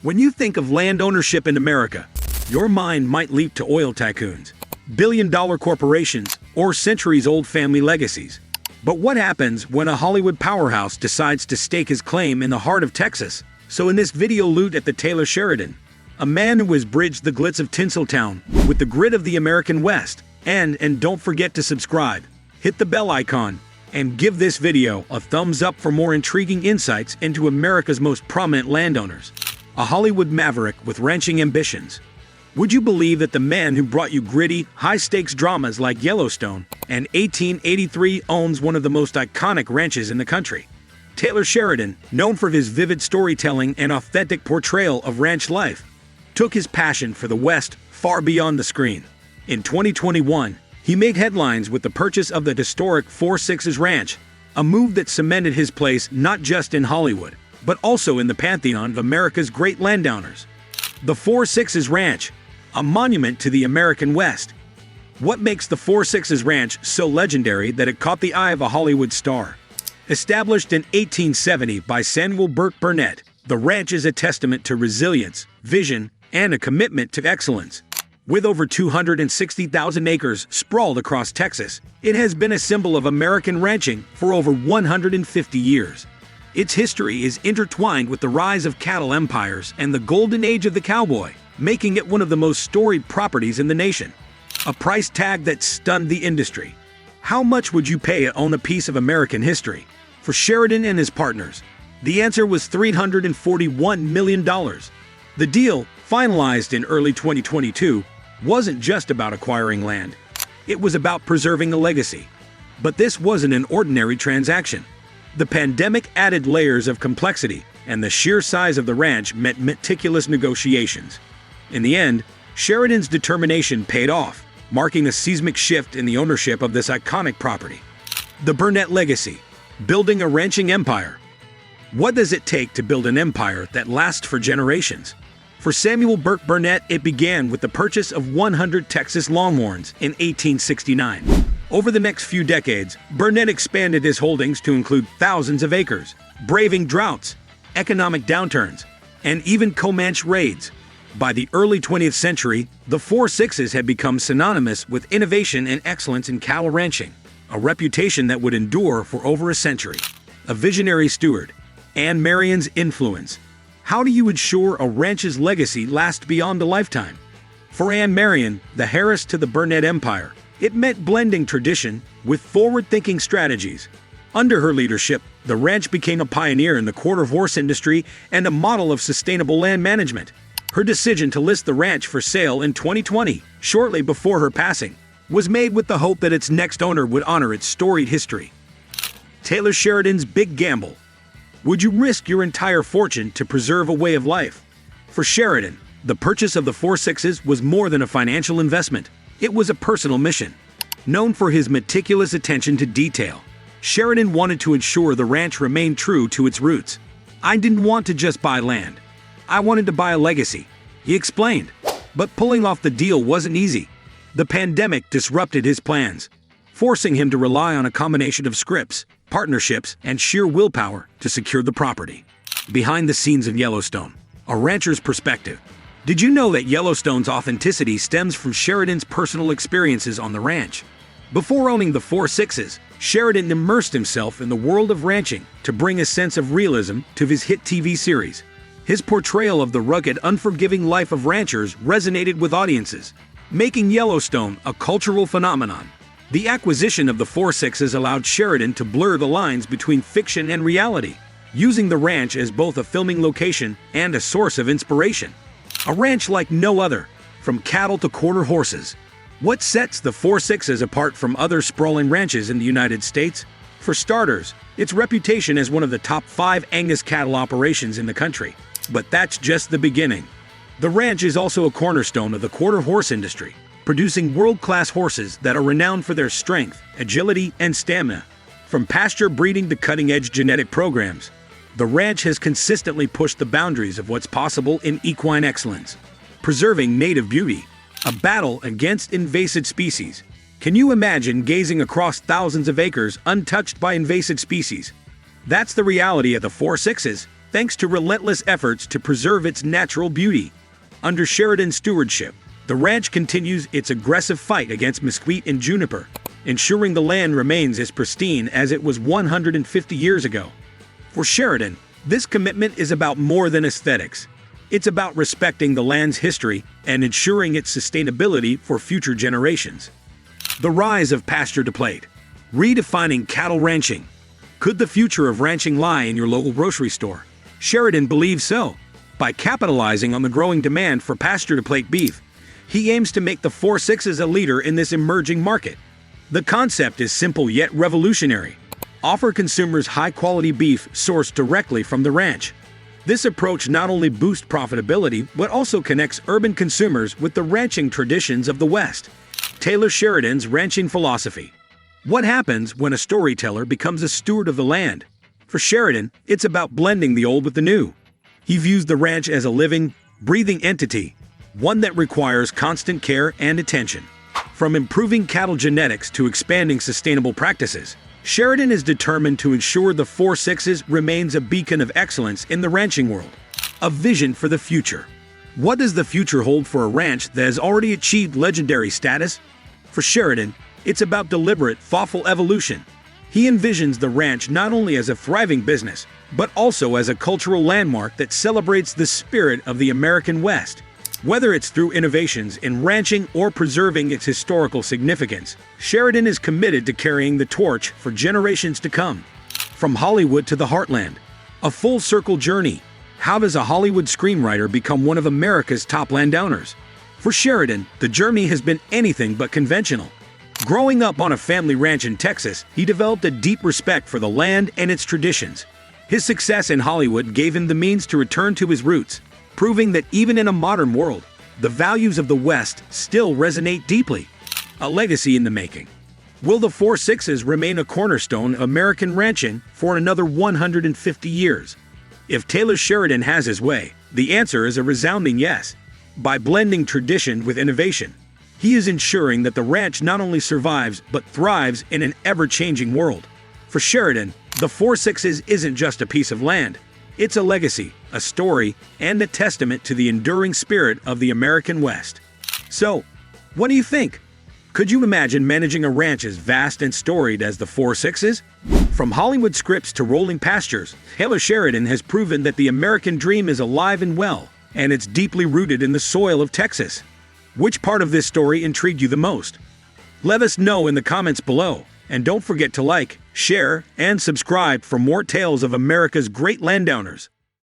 When you think of land ownership in America, your mind might leap to oil tycoons, billion-dollar corporations, or centuries-old family legacies. But what happens when a Hollywood powerhouse decides to stake his claim in the heart of Texas? So in this video, look at the Taylor Sheridan, a man who has bridged the glitz of Tinseltown with the grit of the American West. And don't forget to subscribe, hit the bell icon, and give this video a thumbs up for more intriguing insights into America's most prominent landowners. A Hollywood maverick with ranching ambitions. Would you believe that the man who brought you gritty, high-stakes dramas like Yellowstone and 1883 owns one of the most iconic ranches in the country? Taylor Sheridan, known for his vivid storytelling and authentic portrayal of ranch life, took his passion for the West far beyond the screen. In 2021, he made headlines with the purchase of the historic Four Sixes Ranch, a move that cemented his place not just in Hollywood, but also in the pantheon of America's great landowners. The Four Sixes Ranch, a monument to the American West. What makes the Four Sixes Ranch so legendary that it caught the eye of a Hollywood star? Established in 1870 by Samuel Burnet, the ranch is a testament to resilience, vision, and a commitment to excellence. With over 260,000 acres sprawled across Texas, it has been a symbol of American ranching for over 150 years. Its history is intertwined with the rise of cattle empires and the golden age of the cowboy, making it one of the most storied properties in the nation. A price tag that stunned the industry. How much would you pay to own a piece of American history? For Sheridan and his partners, the answer was $341 million. The deal, finalized in early 2022, wasn't just about acquiring land. It was about preserving a legacy. But this wasn't an ordinary transaction. The pandemic added layers of complexity, and the sheer size of the ranch meant meticulous negotiations. In the end, Sheridan's determination paid off, marking a seismic shift in the ownership of this iconic property. The Burnet legacy, building a ranching empire. What does it take to build an empire that lasts for generations? For Samuel Burnet, it began with the purchase of 100 Texas Longhorns in 1869. Over the next few decades, Burnet expanded his holdings to include thousands of acres, braving droughts, economic downturns, and even Comanche raids. By the early 20th century, the Four Sixes had become synonymous with innovation and excellence in cattle ranching, a reputation that would endure for over a century. A visionary steward, Anne Marion's influence. How do you ensure a ranch's legacy lasts beyond a lifetime? For Anne Marion, the heiress to the Burnet Empire, it meant blending tradition with forward-thinking strategies. Under her leadership, the ranch became a pioneer in the quarter-horse industry and a model of sustainable land management. Her decision to list the ranch for sale in 2020, shortly before her passing, was made with the hope that its next owner would honor its storied history. Taylor Sheridan's big gamble. Would you risk your entire fortune to preserve a way of life? For Sheridan, the purchase of the Four Sixes was more than a financial investment. It was a personal mission. Known for his meticulous attention to detail, Sheridan wanted to ensure the ranch remained true to its roots. "I didn't want to just buy land. I wanted to buy a legacy," he explained. But pulling off the deal wasn't easy. The pandemic disrupted his plans, forcing him to rely on a combination of scripts, partnerships, and sheer willpower to secure the property. Behind the scenes of Yellowstone, a rancher's perspective. Did you know that Yellowstone's authenticity stems from Sheridan's personal experiences on the ranch? Before owning the Four Sixes, Sheridan immersed himself in the world of ranching to bring a sense of realism to his hit TV series. His portrayal of the rugged, unforgiving life of ranchers resonated with audiences, making Yellowstone a cultural phenomenon. The acquisition of the Four Sixes allowed Sheridan to blur the lines between fiction and reality, using the ranch as both a filming location and a source of inspiration. A ranch like no other, from cattle to quarter horses. What sets the Four Sixes apart from other sprawling ranches in the United States? For starters, its reputation as one of the top 5 Angus cattle operations in the country. But that's just the beginning. The ranch is also a cornerstone of the quarter horse industry, producing world-class horses that are renowned for their strength, agility, and stamina. From pasture breeding to cutting-edge genetic programs, the ranch has consistently pushed the boundaries of what's possible in equine excellence. Preserving native beauty, a battle against invasive species. Can you imagine gazing across thousands of acres untouched by invasive species? That's the reality of the Four Sixes, thanks to relentless efforts to preserve its natural beauty. Under Sheridan's stewardship, the ranch continues its aggressive fight against mesquite and juniper, ensuring the land remains as pristine as it was 150 years ago. For Sheridan, this commitment is about more than aesthetics. It's about respecting the land's history and ensuring its sustainability for future generations. The rise of pasture to plate. Redefining cattle ranching. Could the future of ranching lie in your local grocery store? Sheridan believes so. By capitalizing on the growing demand for pasture-to-plate beef, he aims to make the 4-6s a leader in this emerging market. The concept is simple yet revolutionary. Offer consumers high-quality beef sourced directly from the ranch. This approach not only boosts profitability, but also connects urban consumers with the ranching traditions of the West. Taylor Sheridan's ranching philosophy. What happens when a storyteller becomes a steward of the land? For Sheridan, it's about blending the old with the new. He views the ranch as a living, breathing entity, one that requires constant care and attention. From improving cattle genetics to expanding sustainable practices, Sheridan is determined to ensure the 4-6s remains a beacon of excellence in the ranching world. A vision for the future. What does the future hold for a ranch that has already achieved legendary status? For Sheridan, it's about deliberate, thoughtful evolution. He envisions the ranch not only as a thriving business, but also as a cultural landmark that celebrates the spirit of the American West. Whether it's through innovations in ranching or preserving its historical significance, Sheridan is committed to carrying the torch for generations to come. From Hollywood to the heartland, a full-circle journey. How does a Hollywood screenwriter become one of America's top landowners? For Sheridan, the journey has been anything but conventional. Growing up on a family ranch in Texas, he developed a deep respect for the land and its traditions. His success in Hollywood gave him the means to return to his roots, proving that even in a modern world, the values of the West still resonate deeply. A legacy in the making. Will the 4-6s remain a cornerstone of American ranching for another 150 years? If Taylor Sheridan has his way, the answer is a resounding yes. By blending tradition with innovation, he is ensuring that the ranch not only survives but thrives in an ever-changing world. For Sheridan, the 4-6s isn't just a piece of land. It's a legacy, a story, and a testament to the enduring spirit of the American West. So, what do you think? Could you imagine managing a ranch as vast and storied as the 4-6s? From Hollywood scripts to rolling pastures, Taylor Sheridan has proven that the American dream is alive and well, and it's deeply rooted in the soil of Texas. Which part of this story intrigued you the most? Let us know in the comments below. And don't forget to like, share, and subscribe for more tales of America's great landowners.